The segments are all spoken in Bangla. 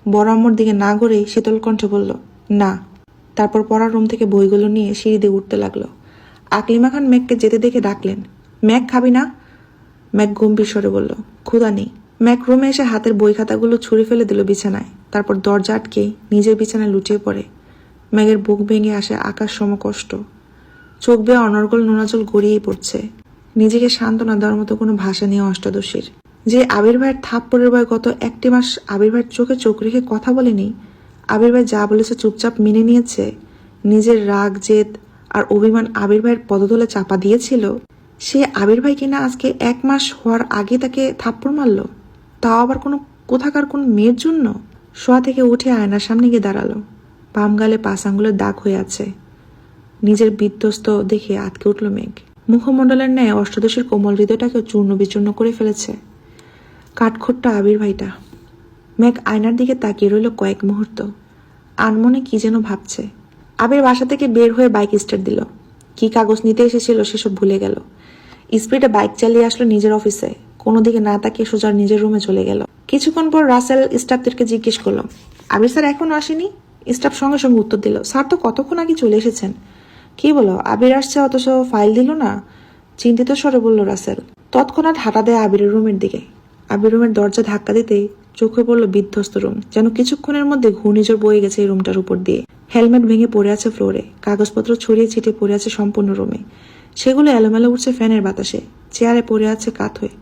বড় আম্মুর দিকে না ঘুরেই শীতল কণ্ঠে বলল, না। তারপর পড়ার রুম থেকে বইগুলো নিয়ে সিঁড়ি দিয়ে উঠতে লাগলো। আকলিমা খান ম্যাককে যেতে দেখে ডাকলেন, ম্যাক খাবি না? ম্যাক গম্ভীর স্বরে বলল, ক্ষুধা নেই। ম্যাক রুমে এসে হাতের বই খাতাগুলো ছুঁড়ে ফেলে দিল বিছানায়। তারপর দরজা আটকে নিজের বিছানায় লুটিয়ে পড়ে। ম্যাগের বুক ভেঙে আসে আকাশ সম কষ্ট। চোখ বেয়ে অনর্গল নোনাজল গড়িয়েই পড়ছে। নিজেকে সান্ত্বনা দেওয়ার মতো কোনো ভাষা নিয়ে অষ্টাদশীর। যে আবির ভাইয়ের থাপ্পড়ের ভয় গত 1 মাস আবির ভাইয়ের চোখে চোখ রেখে কথা বলেনি, আবির ভাই যা বলেছে চুপচাপ মেনে নিয়েছে, নিজের রাগ জেদ আর অভিমান আবির ভাইয়ের পদতলে চাপা দিয়েছিল, সে আবির ভাই কিনা আজকে 1 মাস হওয়ার আগে তাকে থাপ্পড় মারল, তাও আবার কোথাকার কোন মেয়ের জন্য। শোয়া থেকে উঠে আয়নার সামনে গিয়ে দাঁড়ালো। বাম গালে 5 আঙ্গুলের দাগ হয়ে আছে। নিজের বিধ্বস্ত দেখে আটকে উঠল মেঘ। মুখমণ্ডলের ন্যায় অষ্টাদশীর কোমল হৃদয়টাকে চূর্ণ বিচূর্ণ করে ফেলেছে কাঠখোট্টা আবির ভাইটা। মেঘ আয়নার দিকে তাকিয়ে রইল কয়েক মুহূর্ত। আনমনে কি যেন ভাবছে। আবির বাসা থেকে বের হয়ে বাইক স্টার্ট দিল। কি কাগজ নিতে এসেছিল সেসব ভুলে গেল। স্পিডে বাইক চালিয়ে আসলো নিজের অফিসে। কোনো দিকে না তাকিয়ে সোজা নিজের রুমে চলে গেল। কিছুক্ষণ পর রাসেল স্টাফদেরকে জিজ্ঞেস করলো, আবির স্যার এখনো আসেনি? স্টাফ সঙ্গে সঙ্গে উত্তর দিল, স্যার তো কতক্ষণ আগে চলে এসেছেন। কি বলো, আবির আসছে অথচ ফাইল দিল না? চিন্তিত স্বরে বলল রাসেল। তৎক্ষণাৎ হাঁটা দেয় আবিরের রুমের দিকে। আবির রুমের দরজা ধাক্কা দিতেই চোখে পড়লো বিধ্বস্ত রুম। যেন কিছুক্ষণের মধ্যে ঘূর্ণিঝড় বয়ে গেছে এই রুমটার উপর দিয়ে। হেলমেট ভেঙে পড়ে আছে ফ্লোরে, কাগজপত্র ছড়িয়ে ছিটিয়ে পড়ে আছে সম্পূর্ণ রুমে। সেগুলো এলোমেলো উঠছে ফ্যানের বাতাসে। চেয়ারে পড়ে আছে কাত হয়ে।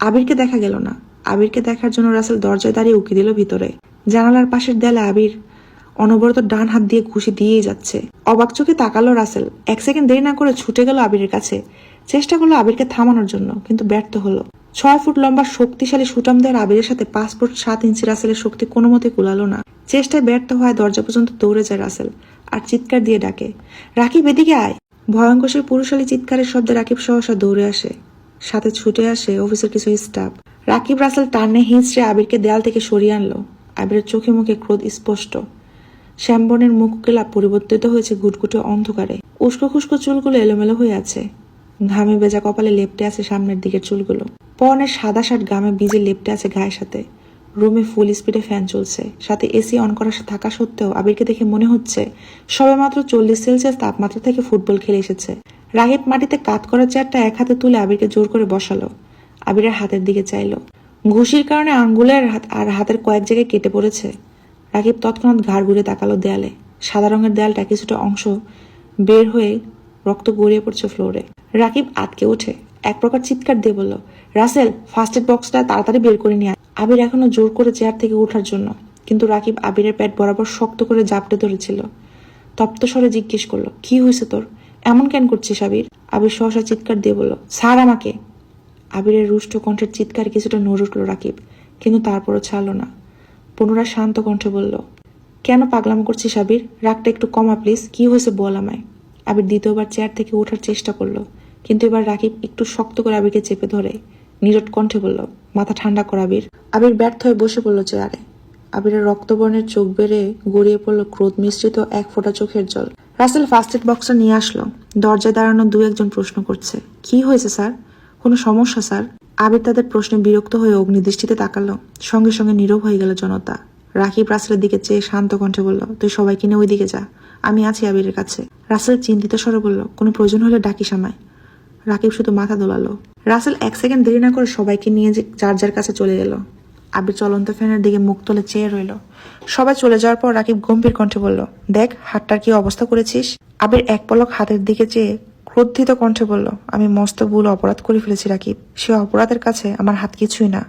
আবিরকে দেখা গেল না। আবিরকে দেখার জন্য রাসেল দরজায় দাঁড়িয়ে উকি দিল ভিতরে। জানালার পাশের দেয়ালে আবির অনবরত ডান হাত দিয়ে ঘুষি দিয়েই যাচ্ছে। অবাক চোখে তাকালো রাসেল। 1 সেকেন্ড দেরি না করে ছুটে গেল আবিরের কাছে। চেষ্টা করলো আবিরকে থামানোর জন্য, কিন্তু ব্যর্থ হলো। 6 ফুট লম্বা শক্তিশালী সুটাম দেওয়ার আবিরের সাথে 5 ফুট 7 ইঞ্চি রাসেলের শক্তি কোনো মতে কুলালো না। চেষ্টায় ব্যর্থ হয় দরজা পর্যন্ত দৌড়ে যায় রাসেল আর চিৎকার দিয়ে ডাকে, রাকিব এদিকে আয়। ভয়ঙ্কর সেই পুরুষালী চিৎকারের শব্দে রাকিব সহসা দৌড়ে আসে। সাথে ছুটে আসে অফিসের কিছু স্টাফ। রাকিব রাসেল টানে হিঁচড়ে আবিরকে দেয়াল থেকে সরিয়ে আনলো। আবিরের চোখে মুখে ক্রোধ স্পষ্ট। শ্যামবনের মুখকেলা পরিবর্তিত হয়েছে ঘুটঘুটে অন্ধকারে। উস্কো খুস্কো চুলগুলো এলোমেলো হয়ে আছে। ঘামে ভেজা কপালে লেপটে আছে সামনের দিকের চুলগুলো। পরনের সাদা শার্ট ঘামে ভিজে লেপটে আছে গায়ের সাথে। রুমে ফুল স্পিডে ফ্যান চলছে, সাথে এসি অন করা থাকা সত্ত্বেও আবিরকে দেখে মনে হচ্ছে সবে মাত্র 40 সেলসিয়াস তাপমাত্রা থেকে ফুটবল খেলে এসেছে। রাকিব মাটিতে কাত করা চেয়ারটা এক হাতে তুলে আবিরকে জোর করে বসালো। আবিরের হাতের দিকে চাইলো। ঘুষির কারণে আঙ্গুলের আর হাতের কয়েক জায়গায় কেটে পড়েছে। রাকিব তৎক্ষণাৎ ঘাড় ঘুরে তাকালো দেয়ালে। সাদা রঙের দেয়ালটা কিছুটা অংশ বের হয়ে রক্ত গড়িয়ে পড়ছে ফ্লোরে। রাকিব আটকে ওঠে, এক প্রকার চিৎকার দিয়ে বলল, রাসেল ফার্স্ট এড বক্সটা তাড়াতাড়ি বের করে নিয়ে আয়। আবির এখনো জোর করে চেয়ার থেকে ওঠার জন্য, কিন্তু রাকিব আবিরের পেট বরাবর শক্ত করে জাপটে ধরেছিল। তপ্ত স্বরে জিজ্ঞেস করলো, কি হয়েছে তোর? এমন কেন করছিস আবির? আবির সহসা চিৎকার দিয়ে বলল, ছাড় আমাকে। আবিরের রুষ্ট কণ্ঠের চিৎকার কিছুটা নড়ে উঠল রাকিব, কিন্তু তারপরও ছাড়লো না। পুনরায় শান্ত কণ্ঠে বলল, কেন পাগলামো করছিস আবির? রাগটা একটু কমা প্লিজ, কি হয়েছে বল আমায়। আবির দ্বিতীয়বার চেয়ার থেকে ওঠার চেষ্টা করলো, কিন্তু এবার রাকিব একটু শক্ত করে আবিরকে চেপে ধরে নীরব কণ্ঠে বলল, মাথা ঠান্ডা কর আবির। আবির ব্যর্থ হয়ে বসে পড়ল চেয়ারে। আবিরের রক্তবর্ণের চোখ বেড়ে গড়িয়ে পড়ল ক্রোধ মিশ্রিত 1 ফোঁটা চোখের জল। রাসেল ফার্স্ট এড বক্সটা নিয়ে আসলো। দরজায় দাঁড়ানো 2-1 প্রশ্ন করছে, কি হয়েছে স্যার? কোনো সমস্যা স্যার? আবির তাদের প্রশ্নে বিরক্ত হয়ে অগ্নিদৃষ্টিতে তাকালো। সঙ্গে সঙ্গে নীরব হয়ে গেল জনতা। রাকিব রাসেলের দিকে চেয়ে শান্ত কণ্ঠে বলল, তুই সবাইকে নিয়ে ওই দিকে যা, আমি আছি আবিরের কাছে। রাসেল চিন্তিত স্বরে বলল, কোনো প্রয়োজন হলে ডাকিস আমায়। রাকিব শুধু মাথা দোলালো। রাসেল 1 সেকেন্ড দেরি না করে সবাইকে নিয়ে যার যার কাছে চলে গেল। আবির চলন্ত ফ্যানের দিকে মুখ তুলে চেয়ে রইল। সবাই চলে যাওয়ার পর রাকিব গম্ভীর কণ্ঠে বলল, দেখ হাতটার কি অবস্থা করেছিস। আবির এক পলক হাতের দিকে চেয়ে ক্রোধিত কণ্ঠে বলল, আমি মস্ত ভুল অপরাধ করে ফেলেছি রাকিব। সে অপরাধের কাছে আমার হাত কিছুই না।